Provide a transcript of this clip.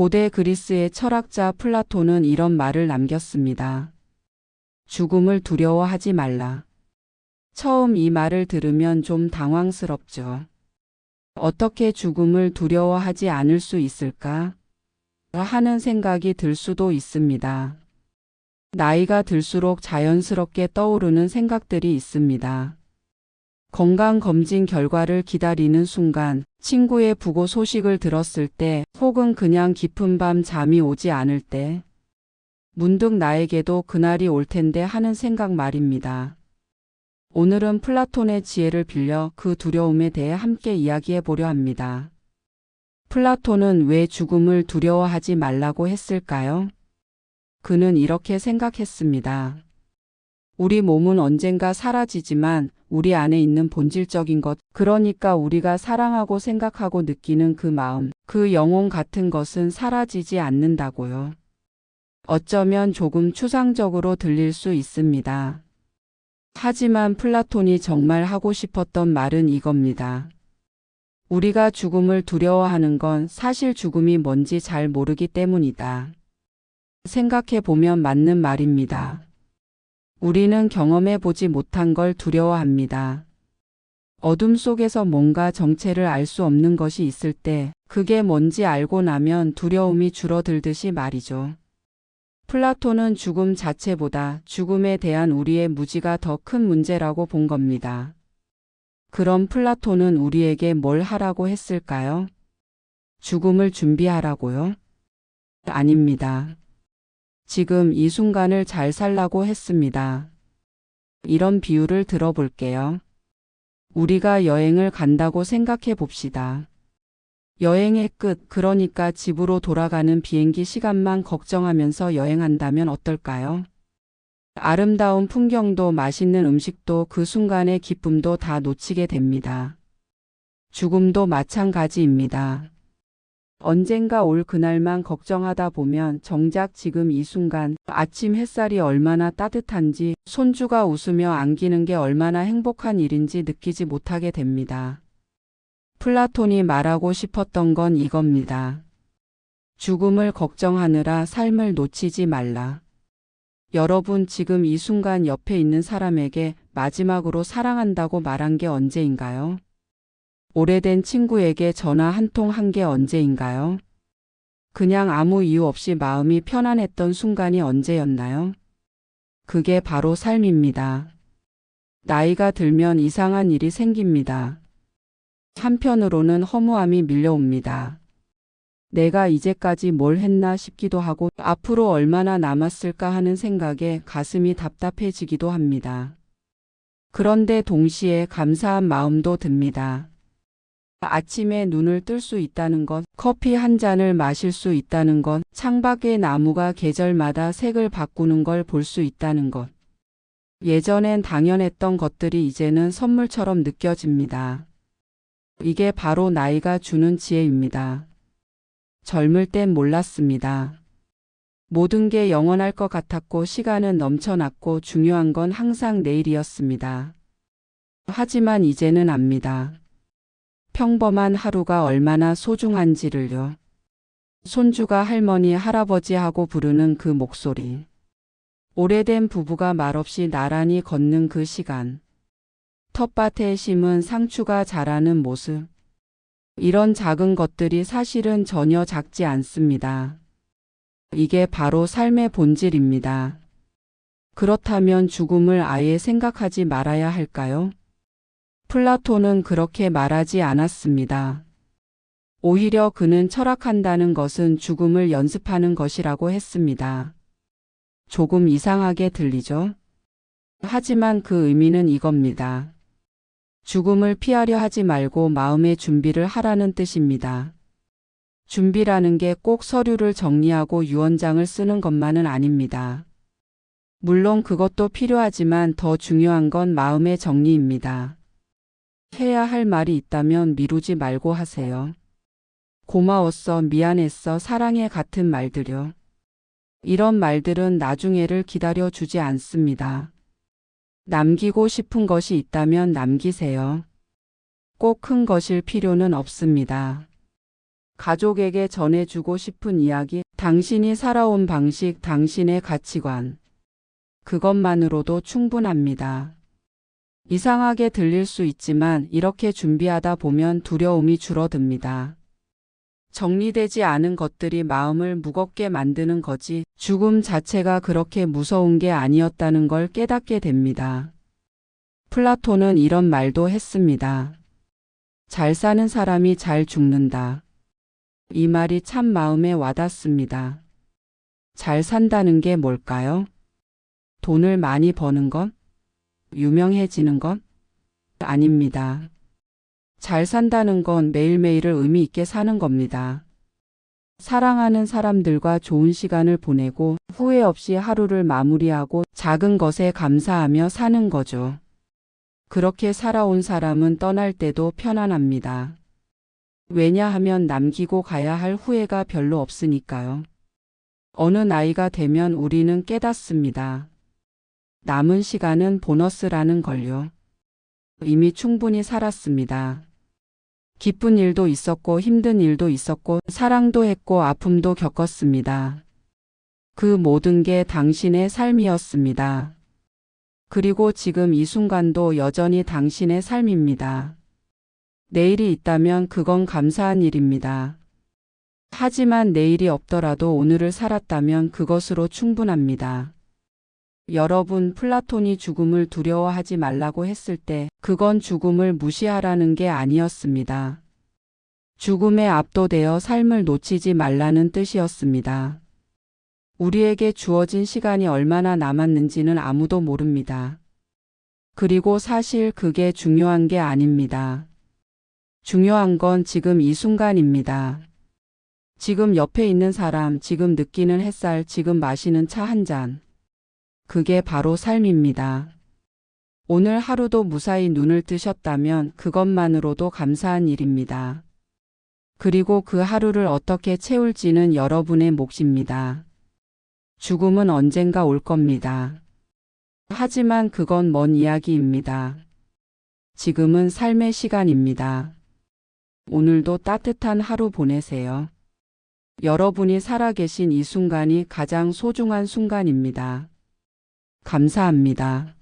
고대 그리스의 철학자 플라톤은 이런 말을 남겼습니다. 죽음을 두려워하지 말라. 처음 이 말을 들으면 좀 당황스럽죠. 어떻게 죽음을 두려워하지 않을 수 있을까? 하는 생각이 들 수도 있습니다. 나이가 들수록 자연스럽게 떠오르는 생각들이 있습니다. 건강검진 결과를 기다리는 순간, 친구의 부고 소식을 들었을 때, 혹은 그냥 깊은 밤 잠이 오지 않을 때, 문득 나에게도 그날이 올 텐데 하는 생각 말입니다. 오늘은 플라톤의 지혜를 빌려 그 두려움에 대해 함께 이야기해 보려 합니다. 플라톤은 왜 죽음을 두려워하지 말라고 했을까요? 그는 이렇게 생각했습니다. 우리 몸은 언젠가 사라지지만 우리 안에 있는 본질적인 것, 그러니까 우리가 사랑하고 생각하고 느끼는 그 마음, 그 영혼 같은 것은 사라지지 않는다고요. 어쩌면 조금 추상적으로 들릴 수 있습니다. 하지만 플라톤이 정말 하고 싶었던 말은 이겁니다. 우리가 죽음을 두려워하는 건 사실 죽음이 뭔지 잘 모르기 때문이다. 생각해 보면 맞는 말입니다. 우리는 경험해 보지 못한 걸 두려워합니다. 어둠 속에서 뭔가 정체를 알 수 없는 것이 있을 때 그게 뭔지 알고 나면 두려움이 줄어들듯이 말이죠. 플라톤은 죽음 자체보다 죽음에 대한 우리의 무지가 더 큰 문제라고 본 겁니다. 그럼 플라톤은 우리에게 뭘 하라고 했을까요? 죽음을 준비하라고요? 아닙니다. 지금 이 순간을 잘 살라고 했습니다. 이런 비유를 들어볼게요. 우리가 여행을 간다고 생각해 봅시다. 여행의 끝, 그러니까 집으로 돌아가는 비행기 시간만 걱정하면서 여행한다면 어떨까요? 아름다운 풍경도 맛있는 음식도 그 순간의 기쁨도 다 놓치게 됩니다. 죽음도 마찬가지입니다. 언젠가 올 그날만 걱정하다 보면 정작 지금 이 순간 아침 햇살이 얼마나 따뜻한지 손주가 웃으며 안기는 게 얼마나 행복한 일인지 느끼지 못하게 됩니다. 플라톤이 말하고 싶었던 건 이겁니다. 죽음을 걱정하느라 삶을 놓치지 말라. 여러분 지금 이 순간 옆에 있는 사람에게 마지막으로 사랑한다고 말한 게 언제인가요? 오래된 친구에게 전화 한 통 한 게 언제인가요? 그냥 아무 이유 없이 마음이 편안했던 순간이 언제였나요? 그게 바로 삶입니다. 나이가 들면 이상한 일이 생깁니다. 한편으로는 허무함이 밀려옵니다. 내가 이제까지 뭘 했나 싶기도 하고 앞으로 얼마나 남았을까 하는 생각에 가슴이 답답해지기도 합니다. 그런데 동시에 감사한 마음도 듭니다. 아침에 눈을 뜰 수 있다는 것, 커피 한 잔을 마실 수 있다는 것, 창밖의 나무가 계절마다 색을 바꾸는 걸 볼 수 있다는 것. 예전엔 당연했던 것들이 이제는 선물처럼 느껴집니다. 이게 바로 나이가 주는 지혜입니다. 젊을 땐 몰랐습니다. 모든 게 영원할 것 같았고 시간은 넘쳐났고 중요한 건 항상 내일이었습니다. 하지만 이제는 압니다. 평범한 하루가 얼마나 소중한지를요. 손주가 할머니, 할아버지하고 부르는 그 목소리. 오래된 부부가 말없이 나란히 걷는 그 시간. 텃밭에 심은 상추가 자라는 모습. 이런 작은 것들이 사실은 전혀 작지 않습니다. 이게 바로 삶의 본질입니다. 그렇다면 죽음을 아예 생각하지 말아야 할까요? 플라톤은 그렇게 말하지 않았습니다. 오히려 그는 철학한다는 것은 죽음을 연습하는 것이라고 했습니다. 조금 이상하게 들리죠? 하지만 그 의미는 이겁니다. 죽음을 피하려 하지 말고 마음의 준비를 하라는 뜻입니다. 준비라는 게 꼭 서류를 정리하고 유언장을 쓰는 것만은 아닙니다. 물론 그것도 필요하지만 더 중요한 건 마음의 정리입니다. 해야 할 말이 있다면 미루지 말고 하세요. 고마웠어, 미안했어, 사랑해 같은 말들요. 이런 말들은 나중에를 기다려 주지 않습니다. 남기고 싶은 것이 있다면 남기세요. 꼭 큰 것일 필요는 없습니다. 가족에게 전해주고 싶은 이야기, 당신이 살아온 방식, 당신의 가치관. 그것만으로도 충분합니다. 이상하게 들릴 수 있지만 이렇게 준비하다 보면 두려움이 줄어듭니다. 정리되지 않은 것들이 마음을 무겁게 만드는 거지 죽음 자체가 그렇게 무서운 게 아니었다는 걸 깨닫게 됩니다. 플라톤은 이런 말도 했습니다. 잘 사는 사람이 잘 죽는다. 이 말이 참 마음에 와닿습니다. 잘 산다는 게 뭘까요? 돈을 많이 버는 것? 유명해지는 것? 아닙니다. 잘 산다는 건 매일매일을 의미 있게 사는 겁니다. 사랑하는 사람들과 좋은 시간을 보내고 후회 없이 하루를 마무리하고 작은 것에 감사하며 사는 거죠. 그렇게 살아온 사람은 떠날 때도 편안합니다. 왜냐하면 남기고 가야 할 후회가 별로 없으니까요. 어느 나이가 되면 우리는 깨닫습니다. 남은 시간은 보너스라는 걸요. 이미 충분히 살았습니다. 기쁜 일도 있었고 힘든 일도 있었고 사랑도 했고 아픔도 겪었습니다. 그 모든 게 당신의 삶이었습니다. 그리고 지금 이 순간도 여전히 당신의 삶입니다. 내일이 있다면 그건 감사한 일입니다. 하지만 내일이 없더라도 오늘을 살았다면 그것으로 충분합니다. 여러분, 플라톤이 죽음을 두려워하지 말라고 했을 때 그건 죽음을 무시하라는 게 아니었습니다. 죽음에 압도되어 삶을 놓치지 말라는 뜻이었습니다. 우리에게 주어진 시간이 얼마나 남았는지는 아무도 모릅니다. 그리고 사실 그게 중요한 게 아닙니다. 중요한 건 지금 이 순간입니다. 지금 옆에 있는 사람, 지금 느끼는 햇살, 지금 마시는 차 한 잔. 그게 바로 삶입니다. 오늘 하루도 무사히 눈을 뜨셨다면 그것만으로도 감사한 일입니다. 그리고 그 하루를 어떻게 채울지는 여러분의 몫입니다. 죽음은 언젠가 올 겁니다. 하지만 그건 먼 이야기입니다. 지금은 삶의 시간입니다. 오늘도 따뜻한 하루 보내세요. 여러분이 살아계신 이 순간이 가장 소중한 순간입니다. 감사합니다.